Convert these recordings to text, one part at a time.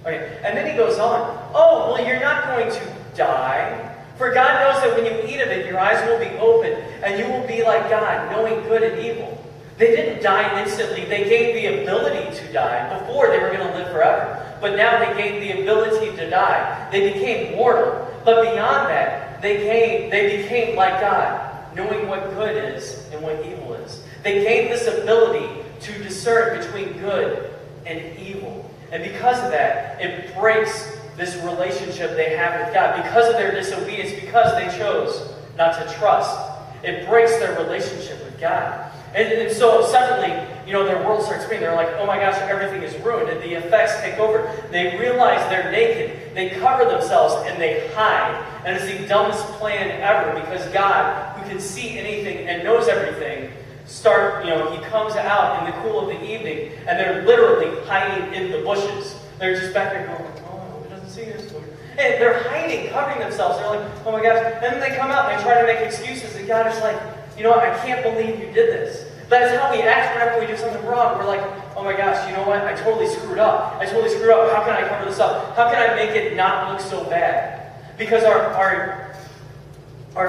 Okay, and then he goes on, oh, well, you're not going to die. For God knows that when you eat of it, your eyes will be opened, and you will be like God, knowing good and evil. They didn't die instantly. They gained the ability to die. Before, they were going to live forever. But now they gained the ability to die. They became mortal. But beyond that, they became like God, knowing what good is and what evil is. They gained this ability to discern between good and evil. And because of that, it breaks this relationship they have with God. Because of their disobedience, because they chose not to trust, it breaks their relationship with God. And so suddenly, their world starts spinning. They're like, oh my gosh, everything is ruined. And the effects take over. They realize they're naked. They cover themselves and they hide. And it's the dumbest plan ever, because God, who can see anything and knows everything, he comes out in the cool of the evening, and they're literally hiding in the bushes. They're just back there going, oh, he doesn't see us. And they're hiding, covering themselves. They're like, oh my gosh. And then they come out and they try to make excuses. And God is like, you know what, I can't believe you did this. That is how we act whenever we do something wrong. We're like, oh my gosh, you know what? I totally screwed up. How can I cover this up? How can I make it not look so bad? Because our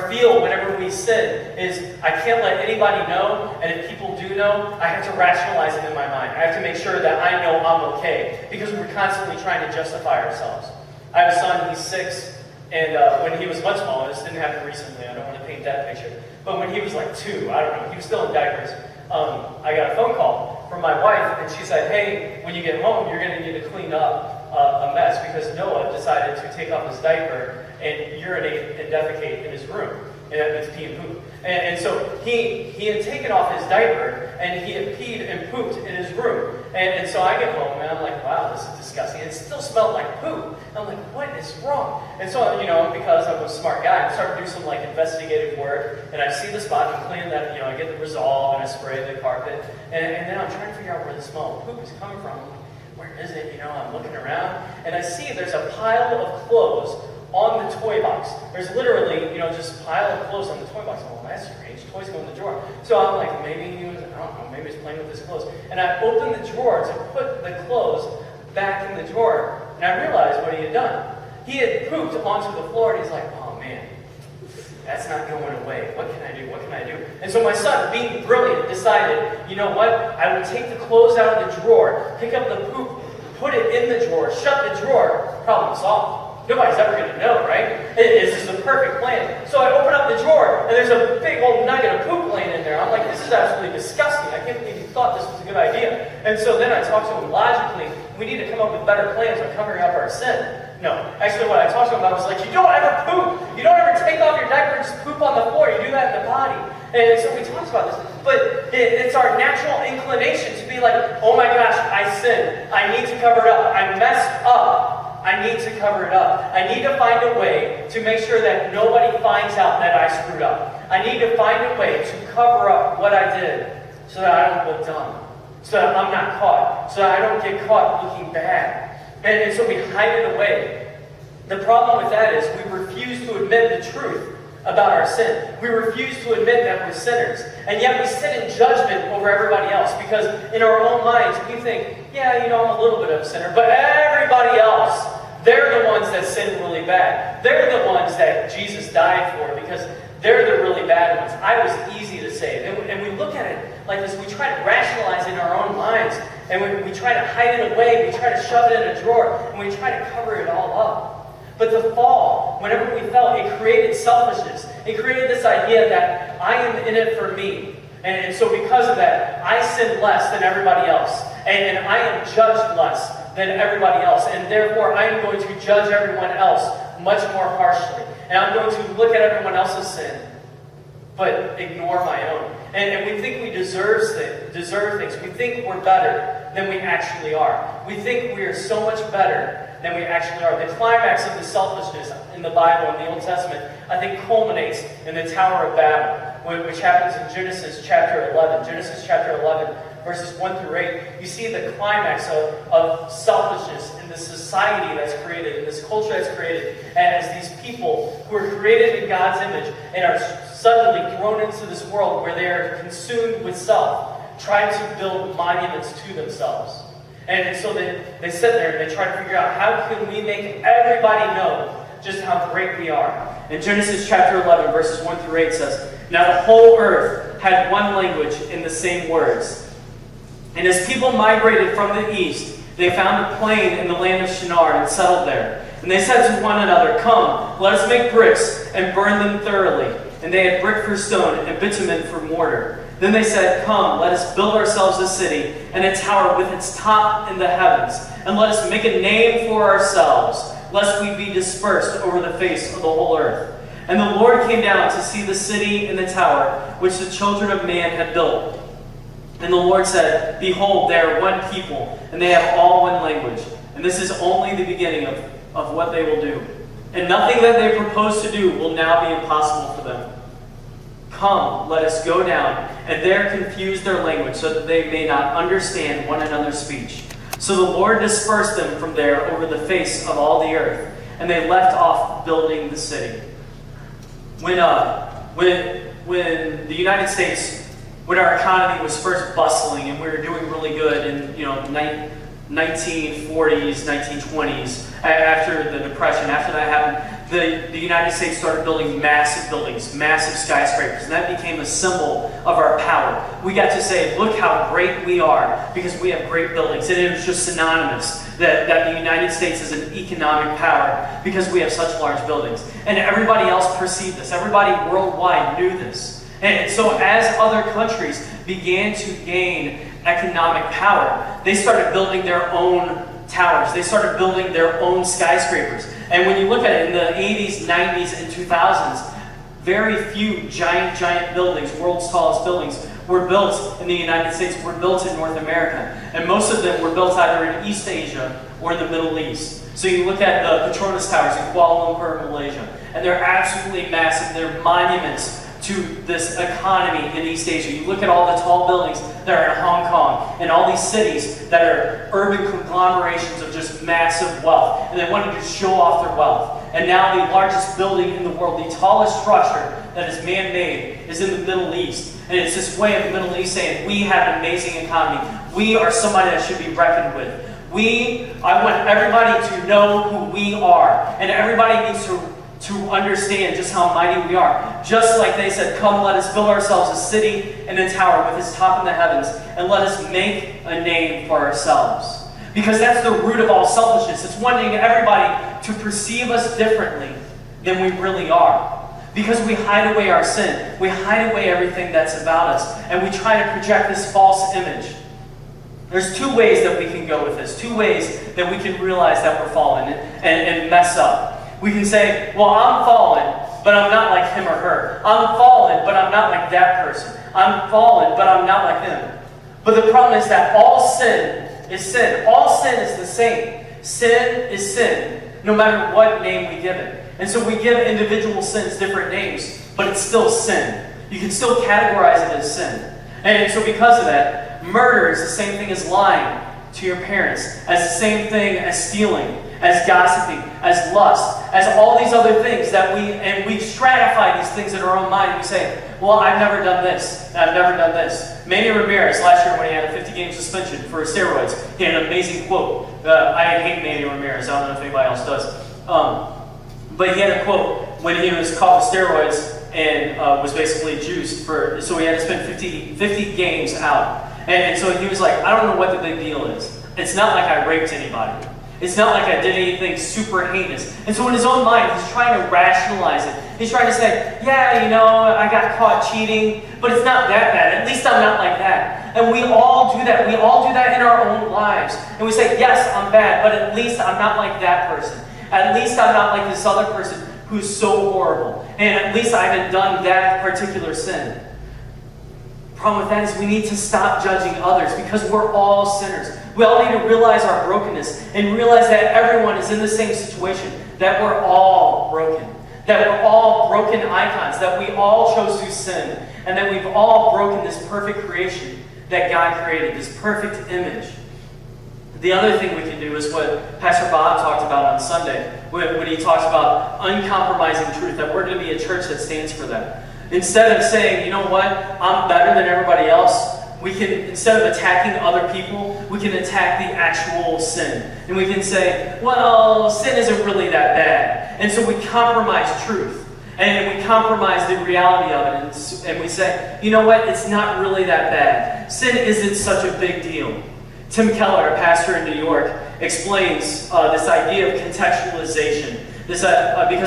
feel whenever we sin is, I can't let anybody know, and if people do know, I have to rationalize it in my mind. I have to make sure that I know I'm okay, because we're constantly trying to justify ourselves. I have a son, he's 6, and when he was much smaller, this didn't happen recently, I don't want to paint that picture, but when he was like 2, I don't know, he was still in diapers, I got a phone call from my wife, and she said, hey, when you get home, you're going to need to clean up a mess, because Noah decided to take off his diaper and urinate and defecate in his room. And that means pee and poop. And so he had taken off his diaper, and he had peed and pooped in his room. And so I get home, and I'm like, wow, this is disgusting. It still smelled like poop. I'm like, what is wrong? And so, because I'm a smart guy, I start to do some investigative work, and I see the spot, and clean that, I get the Resolve, and I spray the carpet, and then I'm trying to figure out where the smell of poop is coming from. Where is it? I'm looking around, and I see there's a pile of clothes on the toy box. There's literally, just a pile of clothes on the toy box. Well, that's strange. Toys go in the drawer. So I'm like, maybe he was, I don't know, maybe he's playing with his clothes. And I opened the drawer to put the clothes back in the drawer, and I realized what he had done. He had pooped onto the floor, and he's like, oh man, that's not going away. What can I do? What can I do? And so my son, being brilliant, decided, you know what? I will take the clothes out of the drawer, pick up the poop, put it in the drawer, shut the drawer, problem solved. Nobody's ever going to know, right? This is the perfect plan. So I open up the drawer, and there's a big old nugget of poop laying in there. I'm like, this is absolutely disgusting. I can't believe you thought this was a good idea. And so then I talked to him logically. We need to come up with better plans on covering up our sin. No, actually what I talked to him about was like, you don't ever poop. You don't ever take off your diaper and just poop on the floor. You do that in the body. And so we talked about this. But it's our natural inclination to be like, oh my gosh, I sinned. I need to cover it up. I messed up. I need to cover it up. I need to find a way to make sure that nobody finds out that I screwed up. I need to find a way to cover up what I did so that I don't look dumb, so that I'm not caught, so that I don't get caught looking bad. And so we hide it away. The problem with that is we refuse to admit the truth about our sin. We refuse to admit that we're sinners. And yet we sit in judgment over everybody else, because in our own minds we think, yeah, I'm a little bit of a sinner, but everybody else, they're the ones that sin really bad. They're the ones that Jesus died for, because they're the really bad ones. I was easy to save. And we look at it like this. We try to rationalize it in our own minds, and we try to hide it away. We try to shove it in a drawer, and we try to cover it all up. But the fall, whenever we fell, it created selfishness. It created this idea that I am in it for me. And so because of that, I sin less than everybody else. And I am judged less than everybody else. And therefore, I am going to judge everyone else much more harshly. And I'm going to look at everyone else's sin, but ignore my own. And we think we deserve things. We think we're better than we actually are. We think we are so much better than we actually are. The climax of the selfishness in the Bible, in the Old Testament, I think culminates in the Tower of Babel, which happens in Genesis chapter 11. Genesis chapter 11, verses 1 through 8. You see the climax of selfishness in the society that's created, in this culture that's created, as these people who are created in God's image and are suddenly thrown into this world where they are consumed with self, trying to build monuments to themselves. And so they sit there and they try to figure out how can we make everybody know just how great we are. In Genesis chapter 11, verses 1 through 8 says, "Now the whole earth had one language in the same words. And as people migrated from the east, they found a plain in the land of Shinar and settled there. And they said to one another, 'Come, let us make bricks and burn them thoroughly.' And they had brick for stone and bitumen for mortar. Then they said, 'Come, let us build ourselves a city and a tower with its top in the heavens. And let us make a name for ourselves, lest we be dispersed over the face of the whole earth.' And the Lord came down to see the city and the tower which the children of man had built. And the Lord said, 'Behold, they are one people, and they have all one language. And this is only the beginning of what they will do. And nothing that they propose to do will now be impossible for them. Come, let us go down, and there confuse their language, so that they may not understand one another's speech.' So the Lord dispersed them from there over the face of all the earth, and they left off building the city." When the United States, when our economy was first bustling and we were doing really good in 1940s, 1920s, after the Depression, after that happened, the United States started building massive buildings, massive skyscrapers, and that became a symbol of our power. We got to say, look how great we are because we have great buildings. And it was just synonymous that the United States is an economic power because we have such large buildings. And everybody else perceived this. Everybody worldwide knew this. And so as other countries began to gain economic power, they started building their own towers. They started building their own skyscrapers. And when you look at it in the 80s, 90s, and 2000s, very few giant buildings, world's tallest buildings, were built in the United States, were built in North America. And most of them were built either in East Asia or in the Middle East. So you look at the Petronas Towers in Kuala Lumpur, Malaysia, and they're absolutely massive. They're monuments to this economy in East Asia. You look at all the tall buildings that are in Hong Kong and all these cities that are urban conglomerations of just massive wealth. And they wanted to show off their wealth. And now the largest building in the world, the tallest structure that is man-made, is in the Middle East. And it's this way of the Middle East saying, we have an amazing economy. We are somebody that should be reckoned with. I want everybody to know who we are. And everybody needs to understand just how mighty we are. Just like they said, "Come, let us build ourselves a city and a tower with its top in the heavens, and let us make a name for ourselves." Because that's the root of all selfishness. It's wanting everybody to perceive us differently than we really are. Because we hide away our sin. We hide away everything that's about us. And we try to project this false image. There's two ways that we can go with this. Two ways that we can realize that we're fallen and mess up. We can say, well, I'm fallen, but I'm not like him or her. I'm fallen, but I'm not like that person. I'm fallen, but I'm not like them. But the problem is that all sin is sin. All sin is the same. Sin is sin, no matter what name we give it. And so we give individual sins different names, but it's still sin. You can still categorize it as sin. And so because of that, murder is the same thing as lying to your parents, as the same thing as stealing, as gossiping, as lust, as all these other things that we stratify these things in our own mind. We say, well, I've never done this, I've never done this. Manny Ramirez, last year when he had a 50-game suspension for steroids, he had an amazing quote. I hate Manny Ramirez, I don't know if anybody else does. But he had a quote when he was caught with steroids and was basically juiced so he had to spend 50 games out. And so he was like, I don't know what the big deal is. It's not like I raped anybody. It's not like I did anything super heinous. And so in his own mind, he's trying to rationalize it. He's trying to say, yeah, I got caught cheating, but it's not that bad. At least I'm not like that. And we all do that. We all do that in our own lives. And we say, yes, I'm bad, but at least I'm not like that person. At least I'm not like this other person who's so horrible. And at least I haven't done that particular sin. The problem with that is we need to stop judging others because we're all sinners. We all need to realize our brokenness and realize that everyone is in the same situation, that we're all broken, that we're all broken icons, that we all chose to sin, and that we've all broken this perfect creation that God created, this perfect image. The other thing we can do is what Pastor Bob talked about on Sunday, when he talks about uncompromising truth, that we're going to be a church that stands for that. Instead of saying, you know what, I'm better than everybody else, we can, instead of attacking other people, we can attack the actual sin. And we can say, well, sin isn't really that bad. And so we compromise truth. And we compromise the reality of it. And we say, you know what? It's not really that bad. Sin isn't such a big deal. Tim Keller, a pastor in New York, explains this idea of contextualization. Because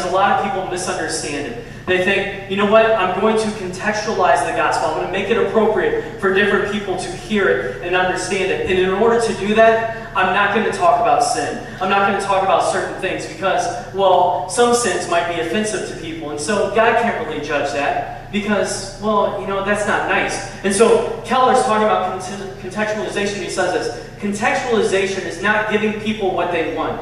a lot of people misunderstand it. They think, you know what, I'm going to contextualize the gospel. I'm going to make it appropriate for different people to hear it and understand it. And in order to do that, I'm not going to talk about sin. I'm not going to talk about certain things because, well, some sins might be offensive to people. And so God can't really judge that because, well, you know, that's not nice. And so Keller's talking about contextualization. He says this: contextualization is not giving people what they want.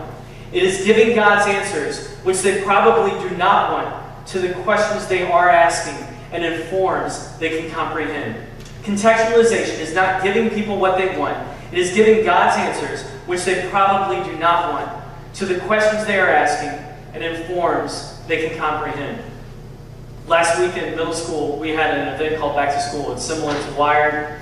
It is giving God's answers, which they probably do not want, to the questions they are asking, and in forms they can comprehend. Contextualization is not giving people what they want. It is giving God's answers, which they probably do not want, to the questions they are asking, and in forms they can comprehend. Last week in middle school, we had an event called Back to School. It's similar to Wired.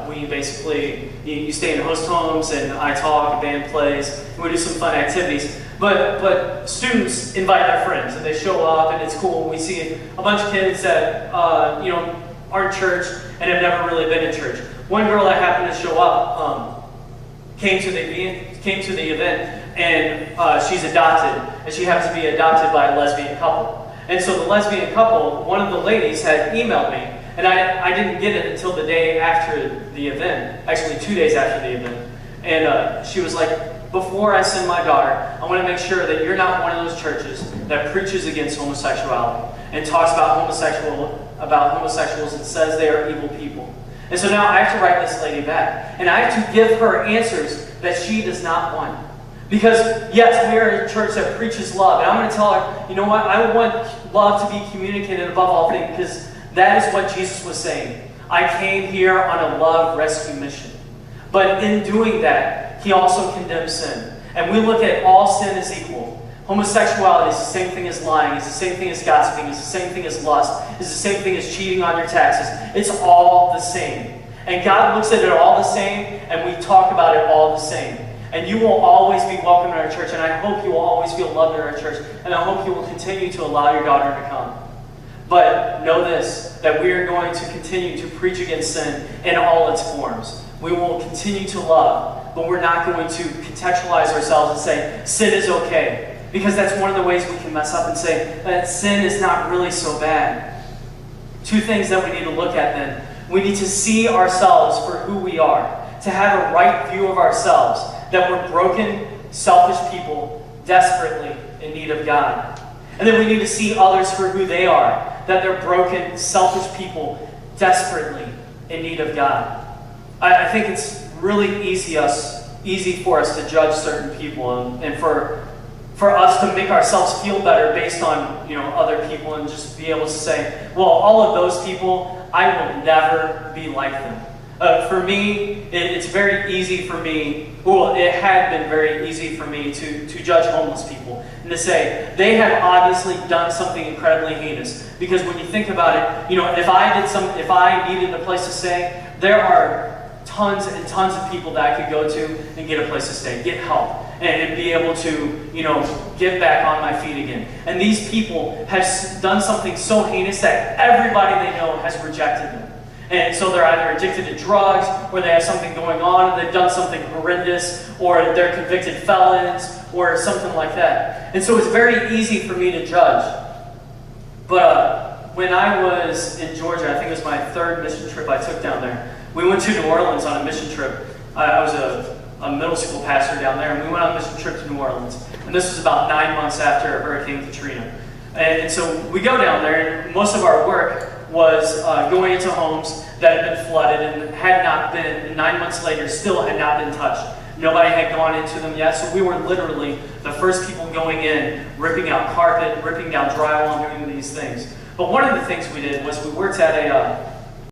We basically, you stay in host homes, and I talk, a band plays, and we do some fun activities. But students invite their friends, and they show up, and it's cool. We see a bunch of kids that aren't church and have never really been in church. One girl that happened to show up came to the event, and she's adopted, and she happens to be adopted by a lesbian couple. And so the lesbian couple, one of the ladies had emailed me, and I didn't get it until the day after the event, actually 2 days after the event. And she was like, before I send my daughter, I want to make sure that you're not one of those churches that preaches against homosexuality and talks about homosexuals and says they are evil people. And so now I have to write this lady back. And I have to give her answers that she does not want. Because, yes, we are a church that preaches love. And I'm going to tell her, you know what, I want love to be communicated above all things, because that is what Jesus was saying. I came here on a love rescue mission. But in doing that, he also condemns sin. And we look at all sin as equal. Homosexuality is the same thing as lying, it's the same thing as gossiping, it's the same thing as lust, it's the same thing as cheating on your taxes. It's all the same. And God looks at it all the same, and we talk about it all the same. And you will always be welcome in our church, and I hope you will always feel loved in our church, and I hope you will continue to allow your daughter to come. But know this, that we are going to continue to preach against sin in all its forms. We will continue to love, but we're not going to contextualize ourselves and say, sin is okay. Because that's one of the ways we can mess up and say that sin is not really so bad. Two things that we need to look at then. We need to see ourselves for who we are, to have a right view of ourselves, that we're broken, selfish people, desperately in need of God. And then we need to see others for who they are, that they're broken, selfish people, desperately in need of God. I think it's really easy for us to judge certain people, and for us to make ourselves feel better based on other people, and just be able to say, well, all of those people, I will never be like them. For me, it's very easy for me, well, it had been very easy for me to judge homeless people and to say, they have obviously done something incredibly heinous. Because when you think about it, if I needed a place to stay, there are tons and tons of people that I could go to and get a place to stay, get help, and be able to, get back on my feet again. And these people have done something so heinous that everybody they know has rejected them. And so they're either addicted to drugs, or they have something going on, or they've done something horrendous, or they're convicted felons, or something like that. And so it's very easy for me to judge. But when I was in Georgia, I think it was my third mission trip I took down there, we went to New Orleans on a mission trip. I was a middle school pastor down there, and we went on a mission trip to New Orleans. And this was about 9 months after Hurricane Katrina. And so we go down there, and most of our work was going into homes that had been flooded and had not been, and 9 months later, still had not been touched. Nobody had gone into them yet, so we were literally the first people going in, ripping out carpet, ripping down drywall, and doing these things. But one of the things we did was we worked at